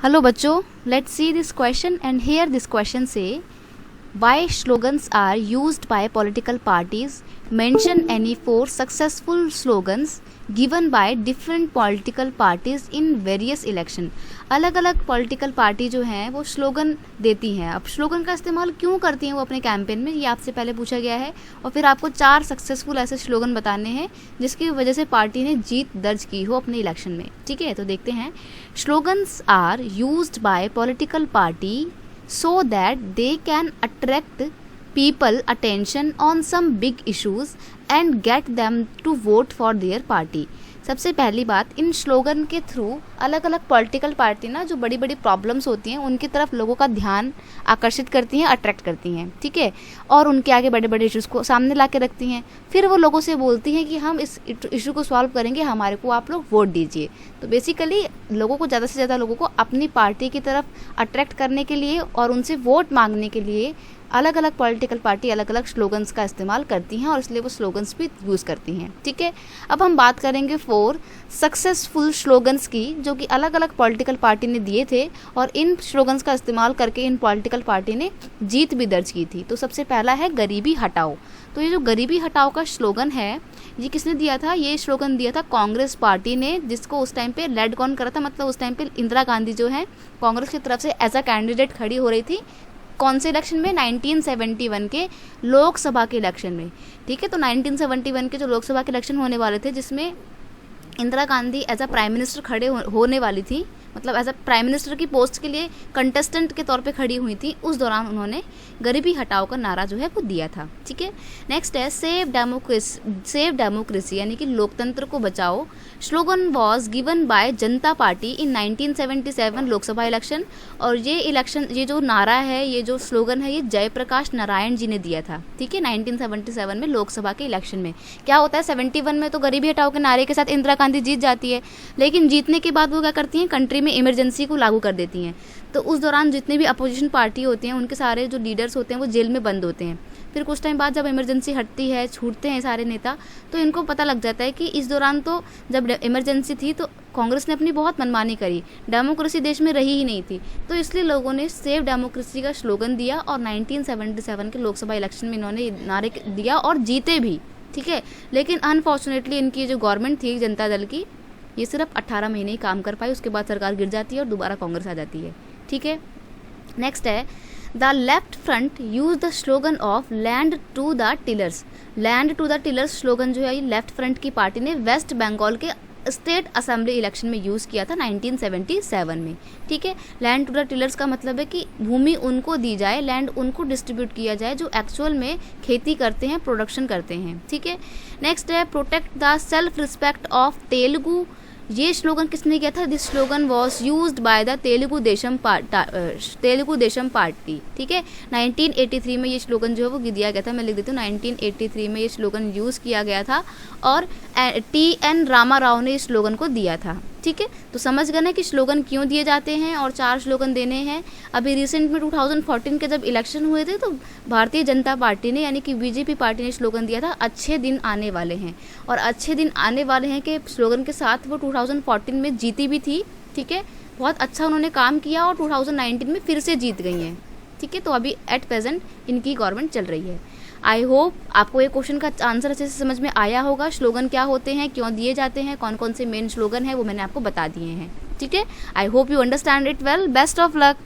Hello bachcho, let's see this question and here this question say why slogans are used by political parties. Mention any 4 successful slogans given by different political parties in various election. अलग अलग political party जो हैं वो slogan देती हैं. अब slogan का इस्तेमाल क्यों करती हैं वो अपने कैंपेन में, ये आपसे पहले पूछा गया है. और फिर आपको 4 सक्सेसफुल ऐसे स्लोगन बताने हैं जिसकी वजह से पार्टी ने जीत दर्ज की हो अपने इलेक्शन में. ठीक है, तो देखते हैं. Slogans are used by political party so that they can attract people attention on some big issues and get them to vote for their party. सबसे पहली बात, इन स्लोगन के थ्रू अलग अलग पॉलिटिकल पार्टी ना जो बड़ी बड़ी प्रॉब्लम्स होती हैं उनकी तरफ लोगों का ध्यान आकर्षित करती हैं, अट्रैक्ट करती हैं. ठीक है, और उनके आगे बड़े बड़े इश्यूज़ को सामने ला के रखती हैं. फिर वो लोगों से बोलती हैं कि हम इस इशू को सॉल्व करेंगे, हमारे को आप लोग वोट दीजिए. तो बेसिकली लोगों को ज़्यादा से ज़्यादा लोगों को अपनी पार्टी की तरफ अट्रैक्ट करने के लिए और उनसे वोट मांगने के लिए अलग अलग पॉलिटिकल पार्टी अलग अलग स्लोगन्स का इस्तेमाल करती हैं और इसलिए वो स्लोगन्स भी यूज़ करती हैं. ठीक है, अब हम बात करेंगे 4 सक्सेसफुल स्लोगन्स की जो कि अलग अलग पॉलिटिकल पार्टी ने दिए थे और इन स्लोगन्स का इस्तेमाल करके इन पॉलिटिकल पार्टी ने जीत भी दर्ज की थी. तो सबसे पहला है गरीबी हटाओ. तो ये जो गरीबी हटाओ का स्लोगन है ये किसने दिया था? ये स्लोगन दिया था कांग्रेस पार्टी ने, जिसको उस टाइम पे लेड कौन करा था, मतलब उस टाइम पे इंदिरा गांधी जो है कांग्रेस की तरफ से एज अ कैंडिडेट खड़ी हो रही थी. कौन से इलेक्शन में? 1971 के लोकसभा के इलेक्शन में. ठीक है, तो 1971 के जो लोकसभा के इलेक्शन होने वाले थे जिसमें Indira Gandhi as a prime minister खड़े होने वाली थी, मतलब एज अ प्राइम मिनिस्टर की पोस्ट के लिए कंटेस्टेंट के तौर पे खड़ी हुई थी. उस दौरान उन्होंने गरीबी हटाओ का नारा जो है वो दिया था. ठीक है, नेक्स्ट है सेव डेमोक्रेसी यानी कि लोकतंत्र को बचाओ. Slogan was given by Janata party in 1977 Lok Sabha election. और ये जो नारा है, ये जो स्लोगन है, ये जयप्रकाश नारायण जी ने दिया था. ठीक है, 1977 में लोकसभा के इलेक्शन में. क्या होता है, 71 में तो गरीबी हटाओ के नारे के साथ इंदिरा गांधी जीत जाती है, लेकिन जीतने के बाद वो क्या करती हैं, कंट्री में इमरजेंसी को लागू कर देती हैं. तो उस दौरान जितने भी अपोजिशन पार्टी होती हैं उनके सारे जो लीडर्स होते हैं वो जेल में बंद होते हैं. फिर कुछ टाइम बाद जब इमरजेंसी हटती है, छूटते हैं सारे नेता, तो इनको पता लग जाता है कि इस दौरान तो जब इमरजेंसी थी तो कांग्रेस ने अपनी बहुत मनमानी करी, डेमोक्रेसी देश में रही ही नहीं थी. तो इसलिए लोगों ने सेव डेमोक्रेसी का स्लोगन दिया और 1977 के लोकसभा इलेक्शन में इन्होंने नारे दिया और जीते भी. ठीक है, लेकिन अनफॉर्चुनेटली इनकी जो गवर्नमेंट थी जनता दल की, ये सिर्फ 18 महीने ही काम कर पाई. उसके बाद सरकार गिर जाती है और दोबारा कांग्रेस आ जाती है. ठीक है, नेक्स्ट है the left front use the slogan of land to the tillers. Land to the tillers slogan जो है ये लेफ्ट फ्रंट की पार्टी ने वेस्ट बंगाल के स्टेट असेंबली इलेक्शन में यूज़ किया था 1977 में. ठीक है, लैंड टू द टिलर्स का मतलब है कि भूमि उनको दी जाए, लैंड उनको डिस्ट्रीब्यूट किया जाए जो एक्चुअल में खेती करते हैं, प्रोडक्शन करते हैं. ठीक है, नेक्स्ट है protect the self respect of Telugu. ये स्लोगन किसने किया था? This slogan was used by the Telugu Desam party. ठीक है, 1983 में ये स्लोगन जो है वो दिया गया था. मैं लिख देती हूँ, 1983 में ये स्लोगन यूज़ किया गया था और TN रामा राव ने इस स्लोगन को दिया था. ठीक है, तो समझ गए ना कि स्लोगन क्यों दिए जाते हैं और 4 स्लोगन देने हैं. अभी रिसेंट में 2014 के जब इलेक्शन हुए थे तो भारतीय जनता पार्टी ने यानी कि BJP पार्टी ने स्लोगन दिया था अच्छे दिन आने वाले हैं. और अच्छे दिन आने वाले हैं के स्लोगन के साथ वो 2014 में जीती भी थी. ठीक है, बहुत अच्छा उन्होंने काम किया और 2019 में फिर से जीत गई हैं. ठीक है, तो अभी एट प्रेजेंट इनकी गवर्नमेंट चल रही है. आई होप आपको ये क्वेश्चन का आंसर अच्छे से समझ में आया होगा. स्लोगन क्या होते हैं, क्यों दिए जाते हैं, कौन कौन से मेन स्लोगन है वो मैंने आपको बता दिए हैं. ठीक है, I hope you understand it well. Best of luck.